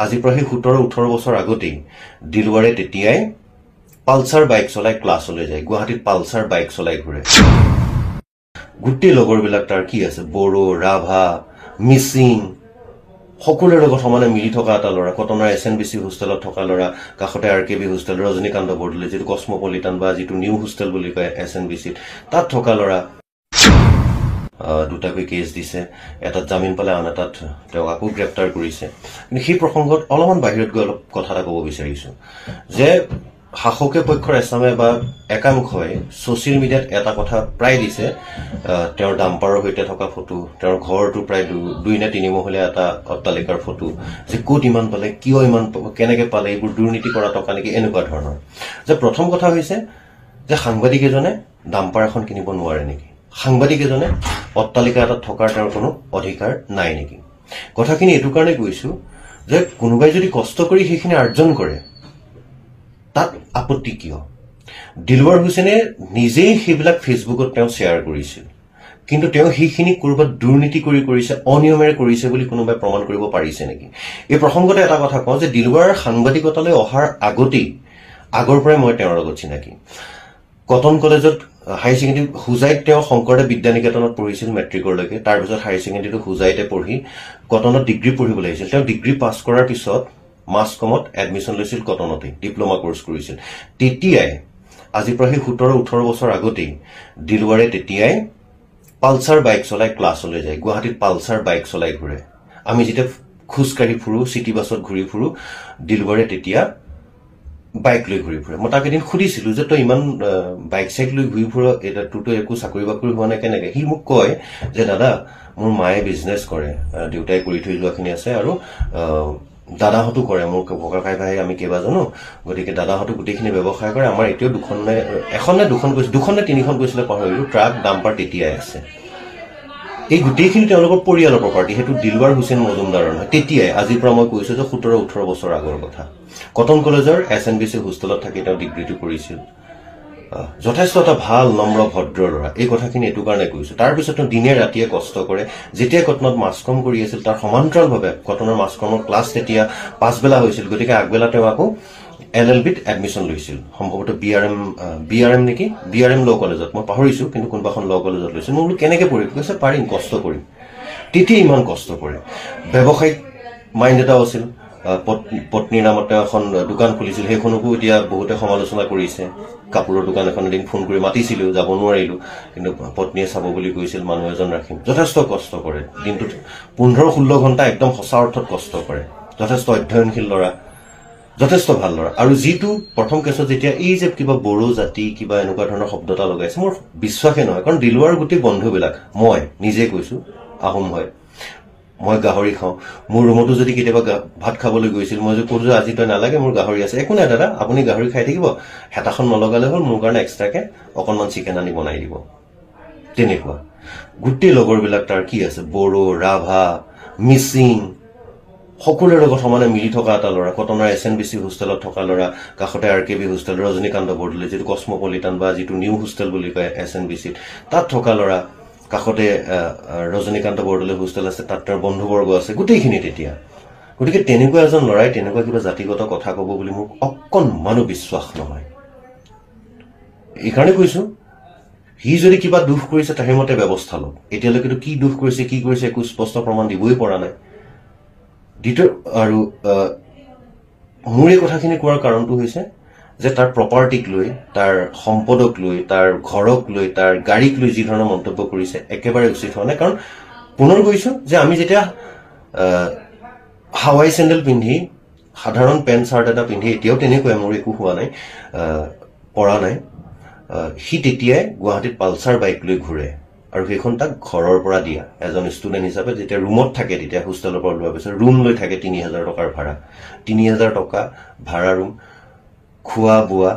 আজি প্ৰায় 17-18 বছৰ আগতেই দিলৱাৰে তেতিয়াই পালসাৰ বাইক চলাই ক্লাছলৈ যায় গুৱাহাটীত পালসাৰ বাইক চলাই ঘূৰে গুটি লগৰবিলাক তাৰ কি আছে বড়ো ৰাভা মিচিং সকলোৰে লগত সমানে মিলি থকা এটা ল'ৰা কটনৰ এছএনবিসি হোষ্টেলত থকা ল'ৰা কাষতে আৰকেবি হোষ্টেল ৰজনীকান্ত বৰদলৈ যেটো কসমোপলিটান বা যেটো নিউ হোষ্টেল বুলি কয় এছএনবিসিত তাত থকা ল'ৰা দুটাকৈ কেছ দিছে এটা জামিন পালে আন এটাত তেওঁ আকৌ গ্ৰেপ্তাৰ কৰিছে কিন্তু সেই প্ৰসংগত অলপমান বাহিৰত গৈ অলপ কথা এটা ক'ব বিচাৰিছো যে শাসকে পক্ষৰ এছামে বা একাংশই সোশ্যাল মিডিয়াত এটা কথা প্ৰায় দিছে তেওঁৰ ডাম্পাৰৰ হৈতে থকা ফটো তেওঁৰ ঘৰটো প্ৰায় 2 নে 3 মহলীয়া এটা অট্টালিকাৰ ফটো যে কোট ইমান পালে কিয় ইমান কেনেকৈ পালে এইবোৰ দুৰ্নীতি কৰা টকা নেকি এনেকুৱা ধৰণৰ যে প্ৰথম কথা হৈছে যে সাংবাদিক এজনে ডাম্পাৰ এখন কিনিব নোৱাৰে নেকি সাংবাদিক এজনে অট্টালিকা এটা থকাৰ তেওঁৰ কোনো অধিকাৰ নাই নেকি কথাখিনি এটো কাৰণে কৈছো যে কোনোবাই যদি কষ্ট কৰি সেইখিনি অৰ্জন কৰে তাত আপত্তি কিয় দিলৱাৰ হুছেইনে নিজেই সেইবিলাক ফেসবুকত তেওঁ শেয়াৰ কৰিছিল কিন্তু তেওঁ সেইখিনি কৰবাত দুৰ্নীতি কৰিছে অনিয়মেৰে কৰিছে বুলি কোনোবাই প্ৰমাণ কৰিব পাৰিছে নেকি এই প্ৰসংগতে এটা কথা কওঁ যে দিলৱাৰ সাংবাদিকতালৈ অহাৰ আগৰ পৰাই মই তেওঁৰ লগত চিনাকি কটন কলেজত হাই সেকেন্ডাৰী হুজাইত তেওঁ শংকৰদেৱ বিদ্যানিকেতনত পঢ়িছিল মেট্ৰিকলৈকে তাৰ পিছত হাই সেকেন্ডাৰীটো হুজাইতে পঢ়ি কটনত ডিগ্ৰী পঢ়িবলৈ আহিছিল তেওঁ ডিগ্ৰী পাছ কৰাৰ পিছত মাস কমত এডমিশন লৈছিল কটনতে ডিপ্লোমা কোৰ্স কৰিছিল তেতিয়াই আজি প্ৰায় 17-18 বছৰ আগতেই দিলৱাৰে তেতিয়াই পালসাৰ বাইক চলাই ক্লাছলৈ যায় গুৱাহাটীত পালসাৰ বাইক চলাই ঘূৰে আমি যেতিয়া খুজকাঢ়ি ফুৰো সিটি বাছত ঘূৰি ফুৰো দিলৱাৰে তেতিয়া বাইক লৈ ঘূৰি ফুৰে মই তাক এদিন সুধিছিলো যে তই ইমান বাইক সাইক লৈ ঘূৰি ফুৰ এটা টুটো একো চাকৰি বাকৰি হোৱা নাই কেনেকৈ হি মোক কয় যে দাদা মোৰ মায়ে বিজনেছ কৰে দেউতাই কৰি থৈ যোৱাখিনি আছে আৰু দাদাহতো কৰে মোৰ ককাই ভাই আমি কেবা জানো গতিকে দাদাহতো গোটেইখিনি ব্যৱসায় কৰে আমাৰ এতিয়াও এখন নে দুখন নে তিনিখন গৈছিলে পাহৰিলো ট্ৰাক ডাম্পাৰ তেতিয়াই আছে এই গোটেইখিনি তেওঁলোকৰ পৰিয়ালৰ প্ৰপাৰ্টি হেতু দিলৱাৰ হুছেইন মজুমদাৰৰ নহয় তেতিয়াই আজিৰ পৰা মই কৈছো যে 17-18 বছৰ আগৰ কথা কটন কলেজৰ এছএনবিসি হোষ্টেলত থাকি তেওঁ ডিগ্ৰীটো কৰিছিল যথেষ্ট এটা ভাল নম্ৰ ভদ্ৰ ল'ৰা এই কথাখিনি এটো কাৰণে কৈছো তাৰ পিছত দিনে ৰাতিয়ে কষ্ট কৰে যেতিয়া কটনত মাসকম কৰি আছিল তাৰ সমান্তৰালভাৱে কটনৰ মাসকমৰ ক্লাছ তেতিয়া পাঁচবেলা হৈছিল গতিকে আগবেলা তেওঁ আকৌ এলএলবিত এডমিশন লৈছিল সম্ভৱত বিআৰএম নেকি বিআৰএম ল কলেজত মই পাহৰিছো কিন্তু কোনবাখন ল কলেজত লৈছিল মই বোলো কেনেকৈ পঢ়িম কৈছে পাৰিম কষ্ট কৰিম তেতিয়া ইমান কষ্ট কৰে ব্যৱসায়িক মাইণ্ড এটা আছিল পত্নীৰ নামত এখন দোকান খুলিছিল সেইখনকো এতিয়া বহুতে সমালোচনা কৰিছে কাপোৰৰ দোকান এখন এদিন ফোন কৰি মাতিছিলো যাব নোৱাৰিলো কিন্তু পত্নীয়ে চাব বুলি কৈছিল মানুহ এজন ৰাখিম যথেষ্ট কষ্ট কৰে দিনটোত 15-16 ঘণ্টা একদম সঁচা অৰ্থত কষ্ট কৰে যথেষ্ট অধ্যয়নশীল ল'ৰা যথেষ্ট ভাল ল'ৰা আৰু যিটো প্ৰথম কেছত যেতিয়া এই যে কিবা বড়ো জাতি কিবা এনেকুৱা ধৰণৰ শব্দটা লগাইছে মোৰ বিশ্বাসে নহয় কাৰণ দিলৱাৰ গোটেই বন্ধুবিলাক মই নিজে কৈছো আহোম হয় মই গাহৰি খাওঁ মোৰ ৰুমতো যদি কেতিয়াবা ভাত খাবলৈ গৈছিল মই যে কৈছো আজি তই নালাগে মোৰ গাহৰি আছে একো নাই দাদা আপুনি গাহৰি খাই থাকিব হেতাখন নলগালে হ'ল মোৰ কাৰণে এক্সট্ৰাকে অকণমান চিকেন আনি বনাই দিব তেনেকুৱা গুটি লগৰবিলাক তাৰ কি আছে বড়ো ৰাভা মিচিং সকলোৰে লগত সমানে মিলি থকা এটা ল'ৰা কটনৰ এছএনবিসি হোষ্টেলত থকা ল'ৰা কাষতে আৰকেবি হোষ্টেল ৰজনীকান্ত বৰদলৈ যেটো কসমোপলিটান বা যেটো নিউ হোষ্টেল বুলি কয় এছএনবিসিত তাত থকা ল'ৰা কাষতে ৰজনীকান্ত বৰদলৈ হোষ্টেল আছে তাত তাৰ বন্ধুবৰ্গ আছে গোটেইখিনি তেতিয়া গতিকে তেনেকুৱা এজন ল'ৰাই তেনেকুৱা কিবা জাতিগত কথা ক'ব বুলি মোক অকণমানো বিশ্বাস নহয় এইকাৰণে কৈছো হি যদি কিবা দুখ কৰিছে তাৰ মতে ব্যৱস্থা লওক এতিয়ালৈকেতো কি দুখ কৰিছে একো স্পষ্ট প্ৰমাণ দিবই পৰা নাই দ্বিতীয় আৰু মোৰ এই কথাখিনি কোৱাৰ কাৰণটো হৈছে যে তাৰ প্ৰপাৰ্টিক লৈ তাৰ সম্পদক লৈ তাৰ ঘৰক লৈ তাৰ গাড়ীক লৈ যি ধৰণৰ মন্তব্য কৰিছে একেবাৰে উচিত হোৱা নাই কাৰণ পুনৰ কৈছো যে আমি যেতিয়া হাৱাই চেণ্ডেল পিন্ধি সাধাৰণ পেণ্ট চাৰ্ট এটা পিন্ধি এতিয়াও তেনেকৈ মোৰ একো হোৱা নাই পৰা নাই হি তেতিয়াই গুৱাহাটীত পালসাৰ বাইক লৈ ঘূৰে আৰু সেইখন তাক ঘৰৰ পৰা দিয়া এজন ষ্টুডেণ্ট হিচাপে যেতিয়া ৰুমত থাকে তেতিয়া হোষ্টেলৰ পৰা লোৱাৰ পিছত ৰুম লৈ থাকে 3000 টকাৰ ভাড়া 3000 টকা ভাড়া ৰুম খোৱা বোৱা